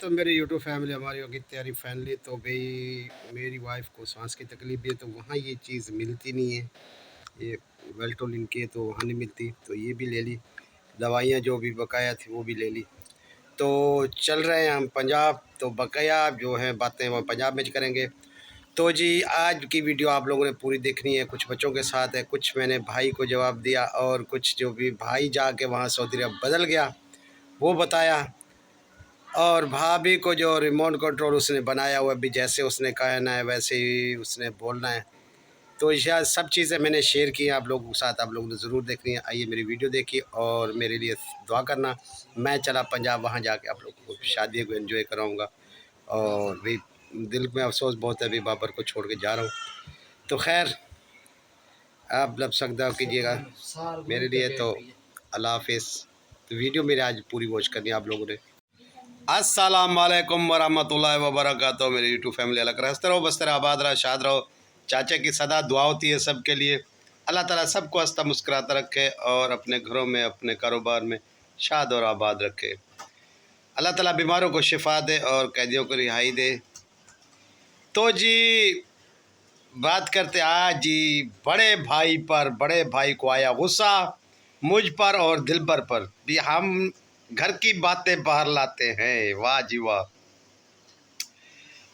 तो मेरी YouTube family हमारी होगी तैयारी फैमिली। तो भाई मेरी वाइफ को सांस की तकलीफ भी है, तो वहाँ ये चीज़ मिलती नहीं है। ये वेल्टोलिन की तो वहाँ नहीं मिलती, तो ये भी ले ली। दवाइयाँ जो भी बकाया थी वो भी ले ली। तो चल रहे हैं हम पंजाब, तो बकाया जो है बातें वहाँ पंजाब में करेंगे। तो जी आज की वीडियो आप लोगों ने पूरी देखनी है। कुछ बच्चों के साथ है, कुछ मैंने भाई को जवाब दिया, और कुछ जो भी भाई जाके वहाँ सऊदी अरब बदल गया वो बताया, और भाभी को जो रिमोट कंट्रोल उसने बनाया हुआ भी जैसे उसने कहना है वैसे ही उसने बोलना है। तो यह सब चीज़ें मैंने शेयर की हैं आप लोगों के साथ, आप लोगों ने ज़रूर देखनी है। आइए मेरी वीडियो देखिए और मेरे लिए दुआ करना। मैं चला पंजाब, वहाँ जाके आप लोगों को शादी को एंजॉय कराऊँगा। और भी दिल में अफसोस बहुत है, अभी बाबर को छोड़ के जा रहा हूँ। तो खैर आप लब सकदा कीजिएगा मेरे लिए। तो अल्लाह हाफिज़। तो वीडियो मेरे आज पूरी वॉच करनी है आप लोगों ने। अस्सलाम वालेकुम वरहमतुल्लाहि वबरकातुहू। मेरी यूट्यूब फैमिली अलग हंसते रहो, बसते रहो, आबाद रहो, शाद रहो। चाचा की सदा दुआ होती है सबके लिए। अल्लाह ताला सबको हंसता मुस्कुराता रखे और अपने घरों में अपने कारोबार में शाद और आबाद रखे। अल्लाह ताला बीमारों को शिफा दे और कैदियों को रिहाई दे। तो जी बात करते आज जी बड़े भाई को आया गुस्सा मुझ पर और दिलबर पर भी। हम घर की बातें बाहर लाते हैं, वाह जी वाह।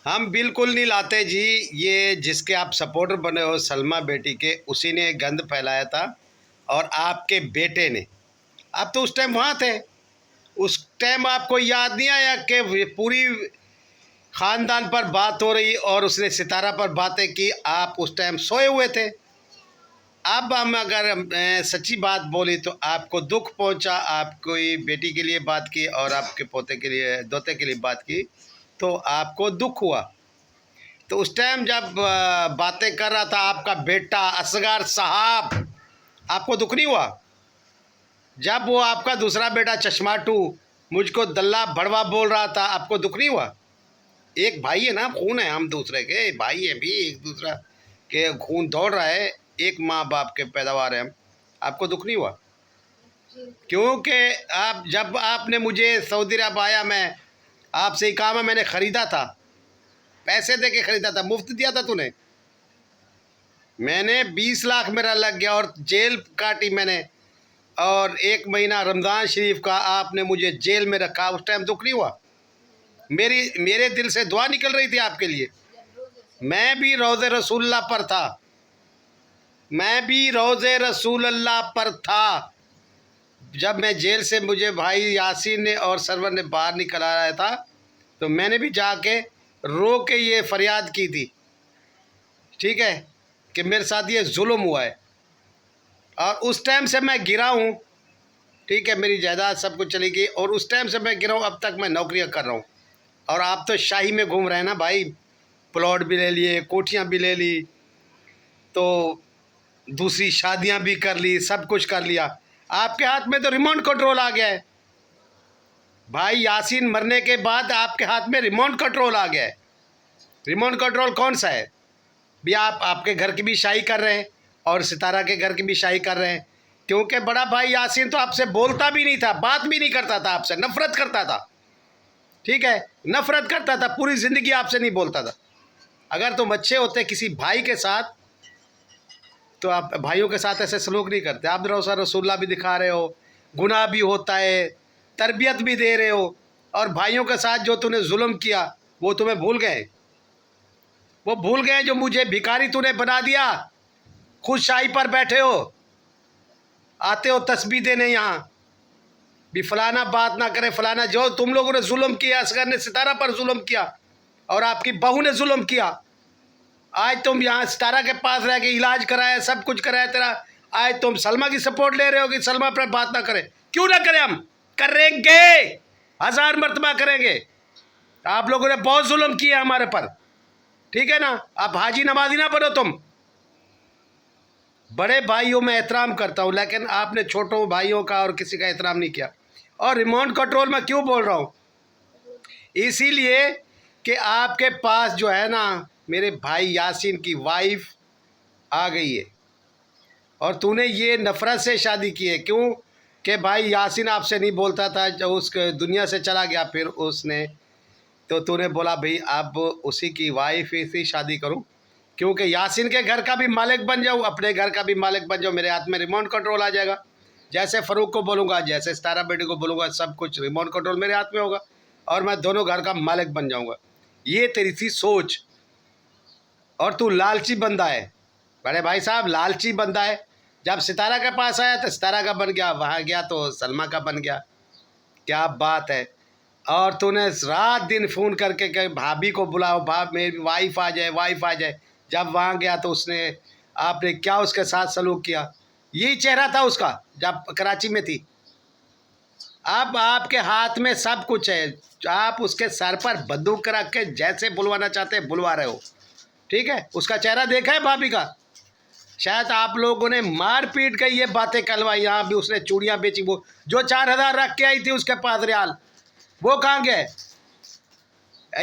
हम बिल्कुल नहीं लाते जी। ये जिसके आप सपोर्टर बने हो सलमा बेटी के, उसी ने गंद फैलाया था। और आपके बेटे ने, आप तो उस टाइम वहाँ थे, उस टाइम आपको याद नहीं आया कि पूरी ख़ानदान पर बात हो रही और उसने सितारा पर बातें की, आप उस टाइम सोए हुए थे। अब हम अगर सच्ची बात बोली तो आपको दुख पहुंचा, आपकी बेटी के लिए बात की और आपके पोते के लिए दोते के लिए बात की, तो आपको दुख हुआ। तो उस टाइम जब बातें कर रहा था आपका बेटा असगर साहब, आपको दुख नहीं हुआ? जब वो आपका दूसरा बेटा चश्माटू मुझको दल्ला भड़वा बोल रहा था, आपको दुख नहीं हुआ? एक भाई है ना, खून है हम दूसरे के, भाई है भी एक दूसरा के खून दौड़ रहा है, एक माँ बाप के पैदावार है हम। आपको दुख नहीं हुआ? क्योंकि आप जब आपने मुझे सऊदी अरब आया, मैं आपसे इकामा मैंने ख़रीदा था, पैसे दे के ख़रीदा था, मुफ्त दिया था तूने। मैंने 20 लाख मेरा लग गया और जेल काटी मैंने, और 1 महीना रमज़ान शरीफ का आपने मुझे जेल में रखा। उस टाइम दुख नहीं हुआ? मेरे दिल से दुआ निकल रही थी आपके लिए। मैं भी रोज़े रसूलुल्लाह पर था, मैं भी रोज़े रसूलुल्लाह पर था। जब मैं जेल से मुझे भाई यासीन ने और सरवर ने बाहर निकल आया था, तो मैंने भी जाके रो के ये फरियाद की थी, ठीक है, कि मेरे साथ ये जुल्म हुआ है। और उस टाइम से मैं गिरा हूँ, ठीक है, मेरी जायदाद सब कुछ चली गई और उस टाइम से मैं गिरा हूँ। अब तक मैं नौकरियाँ कर रहा हूँ और आप तो शाही में घूम रहे हैं ना भाई। प्लॉट भी ले लिए, कोठियाँ भी ले ली, तो दूसरी शादियाँ भी कर ली, सब कुछ कर लिया। आपके हाथ में तो रिमोट कंट्रोल आ गया है भाई। यासीन मरने के बाद आपके हाथ में रिमोट कंट्रोल आ गया है। रिमोट कंट्रोल कौन सा है भी? आप आपके घर की भी शाही कर रहे हैं और सितारा के घर की भी शाही कर रहे हैं। क्योंकि बड़ा भाई यासीन तो आपसे बोलता भी नहीं था, बात भी नहीं करता था, आपसे नफरत करता था, ठीक है, नफरत करता था, पूरी ज़िंदगी आपसे नहीं बोलता था। अगर तुम अच्छे होते किसी भाई के साथ तो आप भाइयों के साथ ऐसे सलूक नहीं करते। आप रोज़ा रसूलुल्लाह भी दिखा रहे हो, गुनाह भी होता है, तरबियत भी दे रहे हो, और भाइयों के साथ जो तूने जुल्म किया वो तुम्हें भूल गए। वो भूल गए जो मुझे भिखारी तूने बना दिया। खुद शाही पर बैठे हो, आते हो तस्बीह देने यहाँ भी, फलाना बात ना करे फलाना। जो तुम लोगों ने जुल्म किया, असगर ने सितारा पर जुल्म किया और आपकी बहू ने जुल्म किया। आज तुम यहाँ सितारा के पास रह के इलाज कराया, सब कुछ कराया तेरा, आज तुम सलमा की सपोर्ट ले रहे हो कि सलमा पर बात ना करें। क्यों ना करें? हम करेंगे, 1000 मरतबा करेंगे। आप लोगों ने बहुत जुल्म किया हमारे पर, ठीक है ना। आप हाजी नमाजी ना बनो तुम। बड़े भाइयों में एहतराम करता हूँ, लेकिन आपने छोटों भाइयों का और किसी का एहतराम नहीं किया। और रिमोट कंट्रोल में क्यों बोल रहा हूँ? इसीलिए कि आपके पास जो है ना, मेरे भाई यासीन की वाइफ आ गई है और तूने ये नफ़रत से शादी की है। क्यों? कि भाई यासीन आपसे नहीं बोलता था, जब उस दुनिया से चला गया फिर उसने तो तूने बोला भाई अब उसी की वाइफ से शादी करूं, क्योंकि यासीन के घर का भी मालिक बन जाऊं, अपने घर का भी मालिक बन जाऊं, मेरे हाथ में रिमोट कंट्रोल आ जाएगा। जैसे फ़ारूक को बोलूँगा, जैसे सितारा बेटी को बोलूँगा, सब कुछ रिमोट कंट्रोल मेरे हाथ में होगा और मैं दोनों घर का मालिक बन जाऊँगा। ये तेरी थी सोच, और तू लालची बंदा है बड़े भाई साहब, लालची बंदा है। जब सितारा के पास आया तो सितारा का बन गया, वहाँ गया तो सलमा का बन गया। क्या बात है। और तूने रात दिन फ़ोन करके कहे भाभी को बुलाओ, मेरी वाइफ आ जाए, वाइफ आ जाए। जब वहाँ गया तो उसने, आपने क्या उसके साथ सलूक किया। यही चेहरा था उसका जब कराची में थी। अब आपके हाथ में सब कुछ है, आप उसके सर पर बंदूक रख के जैसे बुलवाना चाहते हैं बुलवा रहे हो, ठीक है। उसका चेहरा देखा है भाभी का, शायद आप लोगों ने मार पीट कर ये बातें करवाई। यहाँ भी उसने चूड़ियाँ बेची, वो जो 4,000 रख के आई थी उसके पास रियाल, वो कहाँ गए।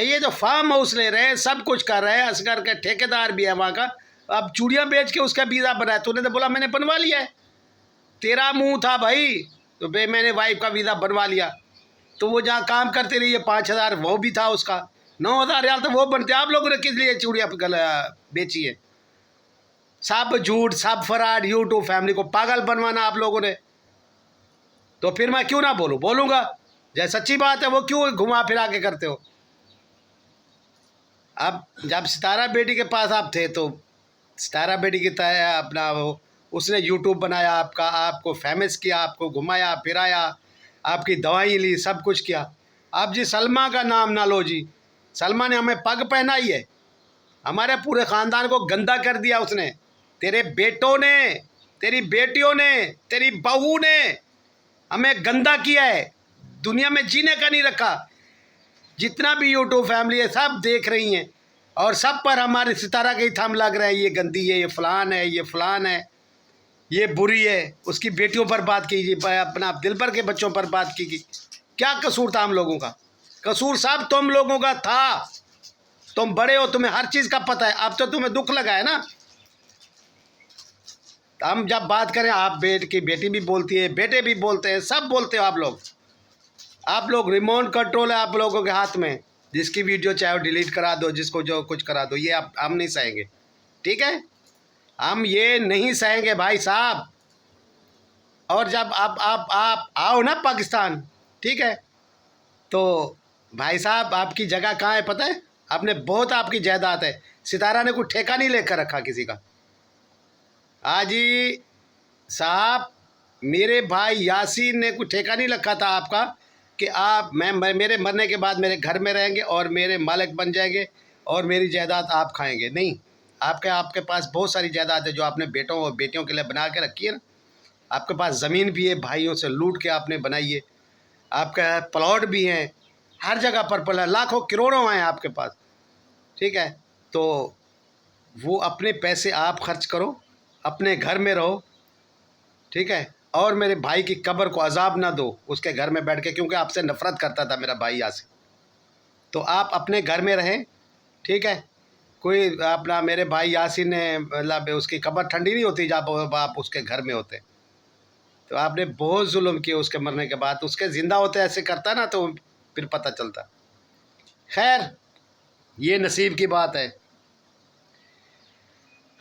ये जो फार्म हाउस ले रहे हैं, सब कुछ कर रहे हैं, असगर के ठेकेदार भी है वहाँ का, अब चूड़ियाँ बेच के उसका वीज़ा बनाया। तूने तो बोला मैंने बनवा लिया है, तेरा मुंह था भाई, तो भाई मैंने वाइफ का वीज़ा बनवा लिया। तो वो जहाँ काम करते रही, 5,000 वो भी था उसका, 9,000 रियाल तो वो बनते। आप लोगों ने किस लिए चूड़ियाँ बेची है। सब झूठ, सब फराड, यूट्यूब फैमिली को पागल बनवाना आप लोगों ने। तो फिर मैं क्यों ना बोलूँगा, जैसे सच्ची बात है वो क्यों घुमा फिरा के करते हो। अब जब सितारा बेटी के पास आप थे तो सितारा बेटी की तरह अपना वो उसने यूट्यूब बनाया, आपको फेमस किया, आपको घुमाया फिराया, आपकी दवाई ली, सब कुछ किया। आप जी सलमा का नाम ना लो जी, सलमा ने हमें पग पहनाई है, हमारे पूरे ख़ानदान को गंदा कर दिया उसने। तेरे बेटों ने, तेरी बेटियों ने, तेरी बहू ने हमें गंदा किया है, दुनिया में जीने का नहीं रखा। जितना भी यूट्यूब फैमिली है सब देख रही हैं, और सब पर हमारे सितारा के ही थंब लग रहा है, ये गंदी है, ये फ़लान है, ये फ़लान है, ये बुरी है। उसकी बेटियों पर बात कीजिए, अपना दिलबर के बच्चों पर बात की। क्या कसूर था हम लोगों का। कसूर सब तुम लोगों का था, तुम बड़े हो, तुम्हें हर चीज़ का पता है। अब तो तुम्हें दुख लगा है ना। हम जब बात करें, आप की बेटी भी बोलती है, बेटे भी बोलते हैं, सब बोलते हो आप लोग रिमोट कंट्रोल है आप लोगों के हाथ में। जिसकी वीडियो चाहे डिलीट करा दो, जिसको जो कुछ करा दो, ये हम नहीं सहेंगे, ठीक है। हम ये नहीं सहेंगे भाई साहब। और जब आप आओ ना पाकिस्तान, ठीक है, तो भाई साहब आपकी जगह कहाँ है पता है। आपने बहुत, आपकी जायदाद है, सितारा ने कोई ठेका नहीं लेकर रखा किसी का। आजी साहब, मेरे भाई यासीन ने कोई ठेका नहीं रखा था आपका कि आप मेरे मरने के बाद मेरे घर में रहेंगे और मेरे मालिक बन जाएंगे और मेरी जायदाद आप खाएंगे। नहीं, आपके पास बहुत सारी जायदाद है जो आपने बेटों और बेटियों के लिए बना के रखी है ना। आपके पास ज़मीन भी है, भाइयों से लूट के आपने बनाई है, आपके प्लॉट भी हैं, हर जगह पर लाखों करोड़ों हैं आपके पास, ठीक है। तो वो अपने पैसे आप खर्च करो, अपने घर में रहो, ठीक है। और मेरे भाई की कब्र को अजाब ना दो उसके घर में बैठ के, क्योंकि आपसे नफ़रत करता था मेरा भाई यासीन। तो आप अपने घर में रहें, ठीक है। कोई अपना, मेरे भाई यासीन ने मतलब उसकी कब्र ठंडी नहीं होती जब आप उसके घर में होते। तो आपने बहुत जुल्म किए उसके मरने के बाद। उसके ज़िंदा होते ऐसे करता ना तो फिर पता चलता। खैर, ये नसीब की बात है।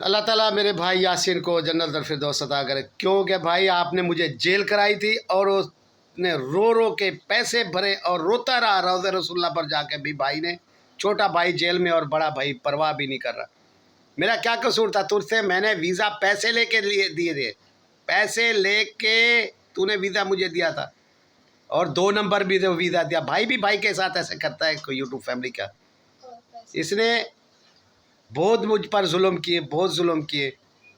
अल्लाह ताला मेरे भाई यासीन को जन्नत फिरदौस अता करे, क्योंकि भाई आपने मुझे जेल कराई थी और उसने रो रो के पैसे भरे और रोता रहा रोज़े रसूलुल्लाह पर जाके भी। भाई ने, छोटा भाई जेल में और बड़ा भाई परवाह भी नहीं कर रहा। मेरा क्या कसूर था तुझसे। मैंने वीज़ा पैसे लेके दिए थे, पैसे लेके तूने वीज़ा मुझे दिया था, और 2 नंबर भी वीज़ा दिया। भाई भी भाई के साथ ऐसे करता है कोई यूट्यूब फैमिली का। इसने बहुत मुझ पर जुल्म किए, बहुत जुल्म किए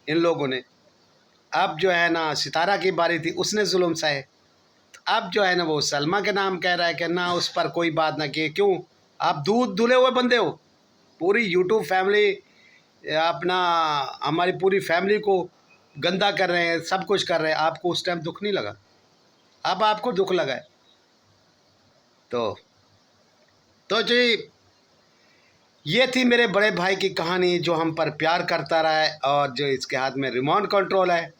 इन लोगों ने। अब जो है ना, सितारा की बारी थी, उसने जुल्म सहे। अब जो है ना, वो सलमा के नाम कह रहा है कि ना उस पर कोई बात ना किए। क्यों? आप दूध धुले हुए बंदे हो। पूरी यूट्यूब फैमिली अपना, हमारी पूरी फैमिली को गंदा कर रहे हैं, सब कुछ कर रहे हैं। आपको उस टाइम दुख नहीं लगा, अब आपको दुख लगा है। तो जी, ये थी मेरे बड़े भाई की कहानी, जो हम पर प्यार करता रहा है और जो इसके हाथ में रिमोट कंट्रोल है।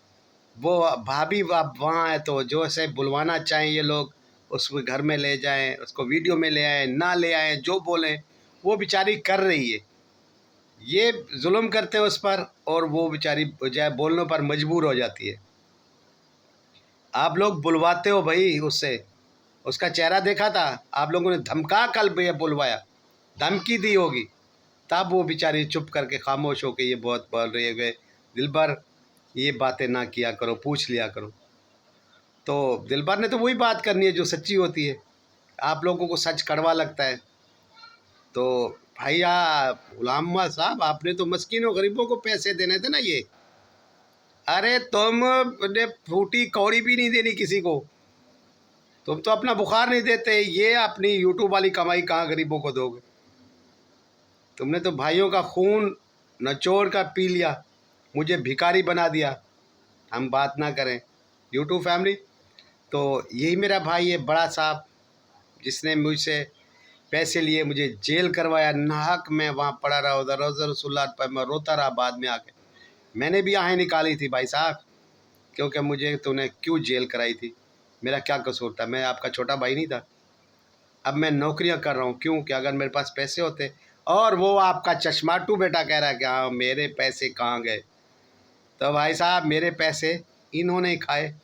वो भाभी अब वहाँ है, तो जो से बुलवाना चाहें ये लोग उसको घर में ले जाएं, उसको वीडियो में ले आएँ, ना ले आएँ, जो बोलें वो बेचारी कर रही है। ये जुल्म करते हैं उस पर और वो बेचारी बजाय बोलने पर मजबूर हो जाती है। आप लोग बुलवाते हो भाई उससे, उसका चेहरा देखा था, आप लोगों ने धमका कल भी बुलवाया, धमकी दी होगी, तब वो बेचारी चुप करके खामोश होकर ये बहुत बोल रही है, दिलबर ये बातें ना किया करो, पूछ लिया करो। तो दिलबर ने तो वही बात करनी है जो सच्ची होती है। आप लोगों को सच कड़वा लगता है। तो भैया गुलाम अहमद साहब, आपने तो मस्कीनों गरीबों को पैसे देने थे ना ये। अरे तुमने फूटी कौड़ी भी नहीं देनी किसी को, तुम तो अपना बुखार नहीं देते, ये अपनी यूट्यूब वाली कमाई कहाँ गरीबों को दोगे। तुमने तो भाइयों का खून नचोड़ कर पी लिया, मुझे भिखारी बना दिया। हम बात ना करें यूट्यूब फैमिली। तो यही मेरा भाई है बड़ा साहब, जिसने मुझसे पैसे लिए, मुझे जेल करवाया नाहक। मैं वहाँ पड़ा रहा उधर रसूलुल्लाह पर, मैं रोता रहा। बाद में आके मैंने भी आहें निकाली थी भाई साहब, क्योंकि मुझे तूने क्यों जेल कराई थी, मेरा क्या कसूर था, मैं आपका छोटा भाई नहीं था। अब मैं नौकरियां कर रहा हूं, क्यों कि अगर मेरे पास पैसे होते। और वो आपका चश्माटू बेटा कह रहा है कि हाँ मेरे पैसे कहाँ गए। तो भाई साहब मेरे पैसे इन्होंने खाए,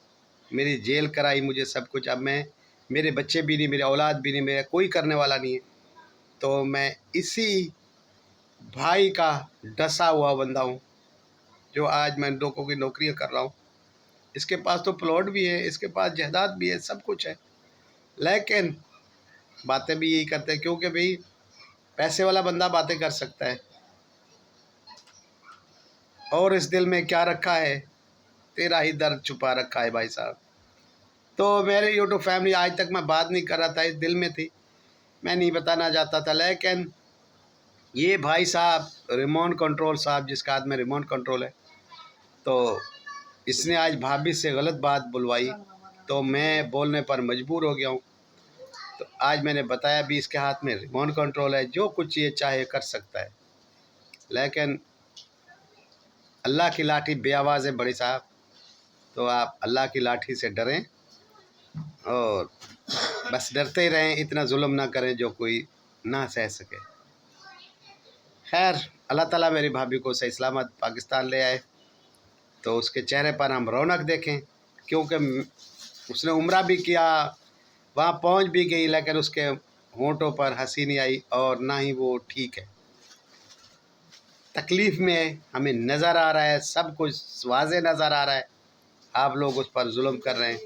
मेरी जेल कराई, मुझे सब कुछ। अब मैं, मेरे बच्चे भी नहीं, मेरे औलाद भी नहीं, मेरा कोई करने वाला नहीं है। तो मैं इसी भाई का डसा हुआ बंदा हूँ, जो आज मैं लोगों की नौकरियाँ कर रहा हूँ। इसके पास तो प्लॉट भी है, इसके पास जायदाद भी है, सब कुछ है, लेकिन बातें भी यही करते हैं, क्योंकि भाई पैसे वाला बंदा बातें कर सकता है। और इस दिल में क्या रखा है, तेरा ही दर्द छुपा रखा है भाई साहब। तो मेरे यूट्यूब फैमिली, आज तक मैं बात नहीं कर रहा था, इस दिल में थी, मैं नहीं बताना चाहता था। लेकिन ये भाई साहब रिमोट कंट्रोल साहब, जिसका हाथ में रिमोट कंट्रोल है, तो इसने आज भाभी से गलत बात बुलवाई, तो मैं बोलने पर मजबूर हो गया हूँ। तो आज मैंने बताया भी, इसके हाथ में रिमोट कंट्रोल है, जो कुछ ये चाहे कर सकता है। लेकिन अल्लाह की लाठी बेआवाज़ है बड़ी साहब, तो आप अल्लाह की लाठी से डरें और बस डरते ही रहें, इतना जुल्म ना करें जो कोई ना सह सके। खैर अल्लाह ताला मेरी भाभी को सही सलामत पाकिस्तान ले आए, तो उसके चेहरे पर हम रौनक देखें, क्योंकि उसने उम्रा भी किया, वहाँ पहुँच भी गई, लेकिन उसके होंठों पर हंसी नहीं आई और ना ही वो ठीक है। तकलीफ़ में हमें नज़र आ रहा है, सब कुछ वाज़े नज़र आ रहा है, आप लोग उस पर जुल्म कर रहे हैं,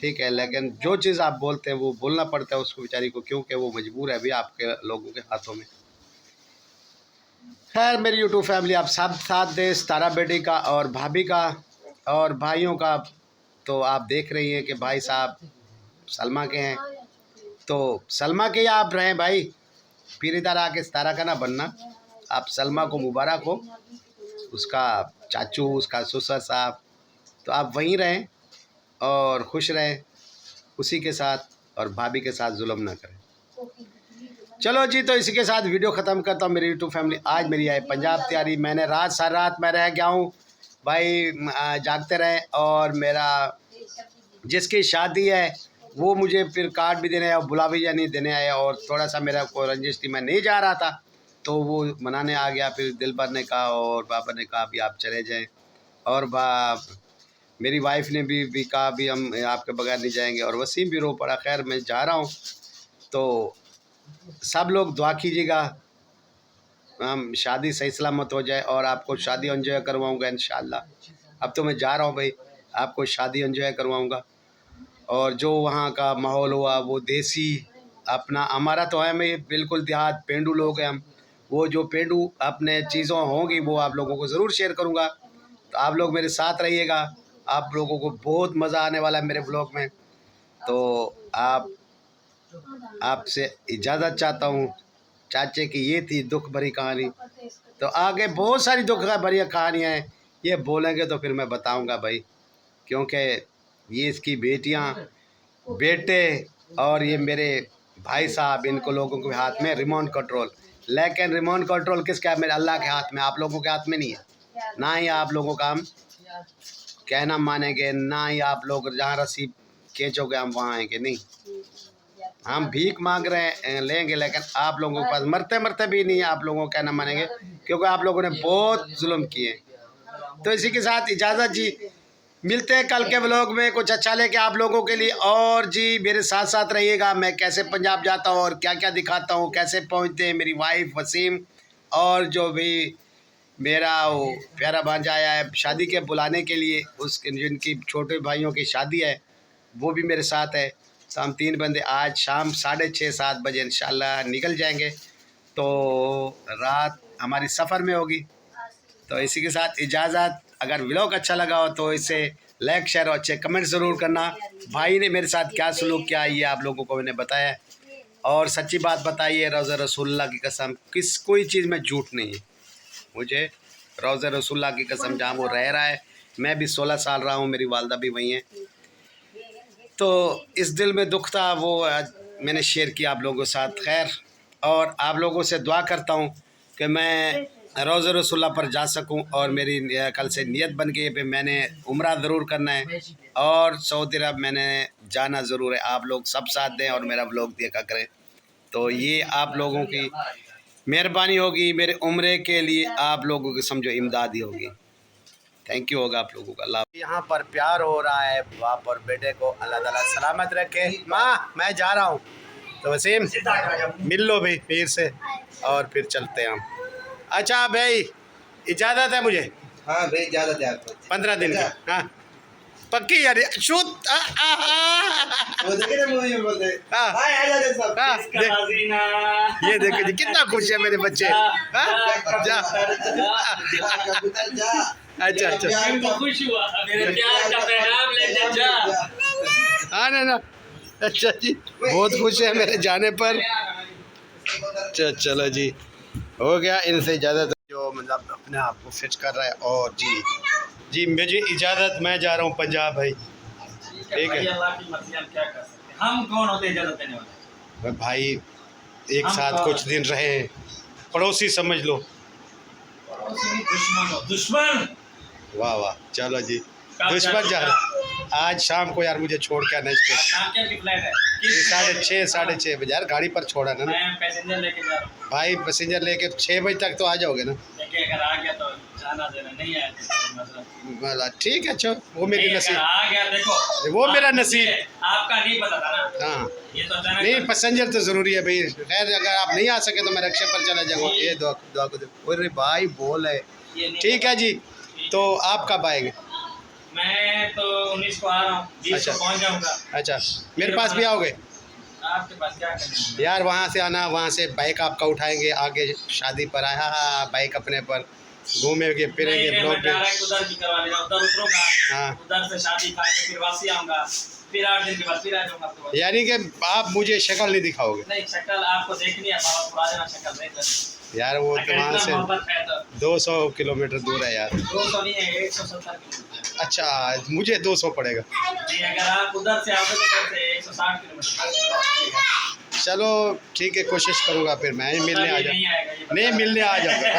ठीक है। लेकिन जो चीज़ आप बोलते हैं वो बोलना पड़ता है उसको बेचारी को, क्योंकि वो मजबूर है अभी आपके लोगों के हाथों में। खैर मेरी यूट्यूब फैमिली, आप सब साथ दें तारा बेटी का और भाभी का और भाइयों का। तो आप देख रही हैं कि भाई साहब सलमा के हैं, तो सलमा के आप रहें भाई, फिर इधर आके तारा का ना बनना। आप सलमा को मुबारक हो, उसका चाचू, उसका ससुर साहब, तो आप वहीं रहें और खुश रहें उसी के साथ, और भाभी के साथ जुल्म ना करें। चलो जी, तो इसी के साथ वीडियो ख़त्म करता हूँ। मेरी यूट्यूब फैमिली, आज मेरी है पंजाब तैयारी, मैंने रात सारी रात मैं रह गया हूँ भाई, जागते रहें। और मेरा जिसकी शादी है वो मुझे फिर कार्ड भी देने आया और बुलावा भी नहीं देने आया, और थोड़ा सा मेरा को रंजिश थी, मैं नहीं जा रहा था, तो वो मनाने आ गया। फिर दिलबर ने कहा और पापा ने कहा भी आप चले जाएं, और मेरी वाइफ ने भी कहा भी हम आपके बगैर नहीं जाएंगे, और वसीम भी रो पड़ा। खैर मैं जा रहा हूँ, तो सब लोग दुआ कीजिएगा हम शादी सही सलामत हो जाए, और आपको शादी एंजॉय करवाऊँगा इंशाल्लाह। अब तो मैं जा रहा हूँ भाई, आपको शादी एंजॉय करवाऊँगा। और जो वहाँ का माहौल हुआ वो देसी अपना, हमारा तो है मैं बिल्कुल देहात पेंडू लोग हैं हम, वो जो पेंडू अपने चीज़ों होंगी वो आप लोगों को ज़रूर शेयर करूँगा। तो आप लोग मेरे साथ रहिएगा, आप लोगों को बहुत मज़ा आने वाला है मेरे ब्लॉग में। तो आपसे इजाज़त चाहता हूँ चाचे की। ये थी दुख भरी कहानी, तो आगे बहुत सारी दुख भरी कहानियाँ हैं, ये बोलेंगे तो फिर मैं बताऊँगा भाई, क्योंकि ये इसकी बेटियां, बेटे और ये मेरे भाई साहब, इनको लोगों के हाथ में रिमोट कंट्रोल। लेकिन रिमोट कंट्रोल किसका है? मेरे अल्लाह के हाथ में, आप लोगों के हाथ में नहीं है। ना ही आप लोगों का हम कहना मानेंगे, ना ही आप लोग जहाँ रस्सी खींचोगे हम वहाँ आएंगे नहीं। हम भीख मांग रहे हैं, लेंगे, लेकिन आप लोगों के पास मरते मरते भी नहीं आप लोगों का कहना मानेंगे, क्योंकि आप लोगों ने बहुत जुल्म किए। तो इसी के साथ इजाज़त जी, मिलते हैं कल के व्लॉग में कुछ अच्छा लेके आप लोगों के लिए। और जी मेरे साथ साथ रहिएगा, मैं कैसे पंजाब जाता हूँ और क्या क्या दिखाता हूँ, कैसे पहुँचते हैं मेरी वाइफ वसीम, और जो भी मेरा वो प्यारा भांजा आया है शादी के बुलाने के लिए, उसके जिनकी छोटे भाइयों की शादी है वो भी मेरे साथ है। तो हम 3 बंदे आज शाम 6:30-7 बजे इंशाल्लाह निकल जाएंगे। तो रात हमारी सफ़र में होगी। तो इसी के साथ इजाज़त। अगर व्लॉग अच्छा लगा हो तो इसे लाइक शेयर और अच्छे कमेंट ज़रूर करना। भाई ने मेरे साथ क्या सलूक किया ये आप लोगों को मैंने बताया, और सच्ची बात बताइए, रोज़ा रसूलुल्लाह की कसम कोई चीज़ में झूठ नहीं है। मुझे रोज़ा रसूलुल्लाह की कसम, जहाँ वो रह रहा है, मैं भी 16 साल रहा हूँ, मेरी वालदा भी वहीं है। तो इस दिल में दुख था, वो आज मैंने शेयर किया आप लोगों के साथ। खैर, और आप लोगों से दुआ करता हूँ कि मैं रोज़ा रसूलुल्लाह पर जा सकूं, और मेरी कल से नियत बन गई है कि मैंने उम्रा ज़रूर करना है और सऊदी अरब मैंने जाना ज़रूर है। आप लोग सब साथ दें और मेरा व्लॉग देखा करें। तो ये आप लोगों की मेहरबानी होगी, मेरे उम्रे के लिए आप लोगों की समझो इमदादी होगी। थैंक यू होगा आप लोगों का। अल्लाह, यहाँ पर प्यार हो रहा है बाप और बेटे को, अल्लाह ताला सलामत रखे। माँ मैं जा रहा हूँ, तो वसीम मिल लो भाई पीर से और फिर चलते हैं हम। अच्छा भाई इजाज़त है मुझे? हाँ भाई इजाज़त है आपको। 15 दिन का। हाँ पक्की यार, शुद्ध। वो देखे ना मूवी में बोलते हैं, हाँ हाय आ जाते सब। हाँ, ये देखो जी कितना खुश है मेरे बच्चे। हाँ जा। कबूतर जा। अच्छा अच्छा, खुश हुआ मेरे प्यार का पैगाम लेके जा। हाँ ना अच्छा जी, बहुत खुश है मेरे जाने पर। चलो जी, हो गया इनसे इजाज़त, जो मतलब अपने आप को फिट कर रहा है। और जी मुझे इजाज़त, मैं जा रहा हूँ पंजाब भाई। ठीक है, अल्लाह की मर्ज़ी, हम क्या कर सकते हैं, हम कौन होते इजाज़त देने वाले भाई एक साथ कुछ दिन रहे, पड़ोसी समझ लो। दुश्मन हो दुश्मन। वाह वाह, चलो जी दुश्मन जा रहे। आज शाम को यार मुझे छोड़ के आना स्टेशन। की फ्लाइट है? 6:30 बजे यार, गाड़ी पर छोड़ा ना। मैं पैसेंजर लेके जा रहा हूँ भाई पैसेंजर लेके 6 बजे तक तो आ जाओगे ना? देखिए अगर आ गया तो जाना देना, नहीं आया तो मतलब भला ठीक है, अच्छा वो मेरी नहीं, नसीब, अगर आ गया देखो वो मेरा नसीब। आपका नहीं पता था ना। हाँ ये तो अचानक नहीं, पैसेंजर तो ज़रूरी है भाई। खैर अगर आप नहीं आ सके तो मैं रिक्शे पर चला जाऊँगा। ये दुआ को दो। अरे भाई बोल है, ये नहीं ठीक है जी। तो आप कब आएंगे? मैं तो 19 को आ रहा हूँ, 20 अच्छा। को पहुँच जाऊँगा। अच्छा मेरे पास भी आओगे? आपके पास क्या करना है? यार वहाँ से आना, वहाँ से बाइक आपका उठाएंगे, आगे शादी पर आया। हाँ बाइक अपने पर घूमेंगे फिरेंगे नहीं, ब्लॉक मैं पे। डायरेक्ट उधर भी करवा लेगा, उधर उतरूंगा, हाँ उधर से शादी खा के फिर वापसी आऊंगा, फिर 8 दिन के बाद फिर आ जाऊंगा आपके पास। यानी कि आप मुझे शक्ल नहीं दिखाओगे? नहीं शक्ल आपको देखनी है, बाबा पुरा देना शक्ल देख लेना। यार वो अगर तो वहाँ इतना से मोहब्बत है तो 200 किलोमीटर दूर है यार। 200 नहीं है, 170 किलोमीटर। अच्छा मुझे 200 पड़ेगा। नहीं अगर आप उधर से आओगे तो उधर से 160 किलोमीटर। चलो ठीक है, कोशिश करूँगा, फिर मैं ही मिलने आ नहीं जाऊँ। आएगा ये बता नहीं मिलने आ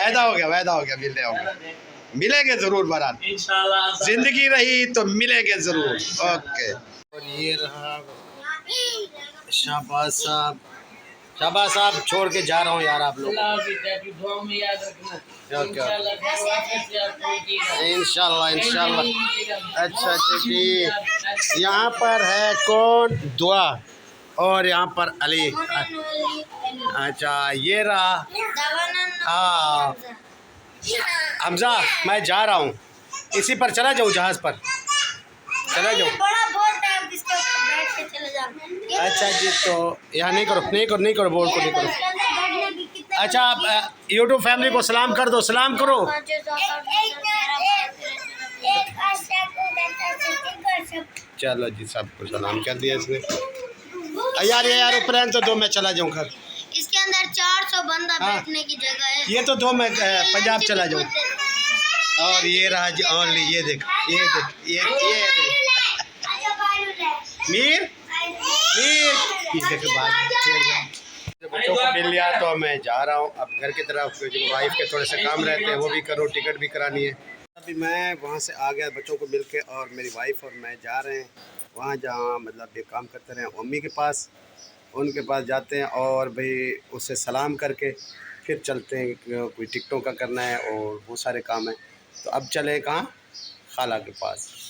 जाऊँगा, वायदा हो गया मिलने आऊँगा। मिलेंगे ज़रूर बारात, इंशाल्लाह जिंदगी रही तो मिलेंगे ज़रूर। ओके। और ये रहा शाहबाज साहब, शाहबाज साहब छोड़ के जा रहा हूँ यार आप लोग। इंशाल्लाह इंशाल्लाह। अच्छा जी, यहाँ पर है कौन? दुआ, और यहाँ पर अली। अच्छा ये रहा हाँ हमजा। मैं जा रहा हूँ, इसी पर चला जाऊँ, जहाज़ पर चला जाऊँ। अच्छा जी, तो यहाँ नहीं करो बोर्ड को नहीं करो। अच्छा आप यूट्यूब फैमिली को सलाम कर दो, सलाम करो। चलो जी सबको सलाम कर दिया इसने। यार ये यार ऊपर तो दो, मैं चला जाऊँ घर। इसके अंदर 400 बंदा हाँ। बैठने की जगह है। ये तो दो, मैं पंजाब चला जाऊँ। और ये रहा जी, और ये देख ये देख मीर बच्चों को मिल लिया तो मैं जा रहा हूँ अब घर की तरफ। जो वाइफ के थोड़े से काम रहते हैं वो भी करो, टिकट भी करानी है। अभी मैं वहाँ से आ गया बच्चों को मिल के, और मेरी वाइफ और मैं जा रहे हैं वहाँ जहाँ मतलब ये काम करते रहे मम्मी के पास, उनके पास जाते हैं और भाई उससे सलाम करके फिर चलते हैं। कोई टिकटों का करना है और बहुत सारे काम हैं। तो अब चले कहाँ, खाला के पास।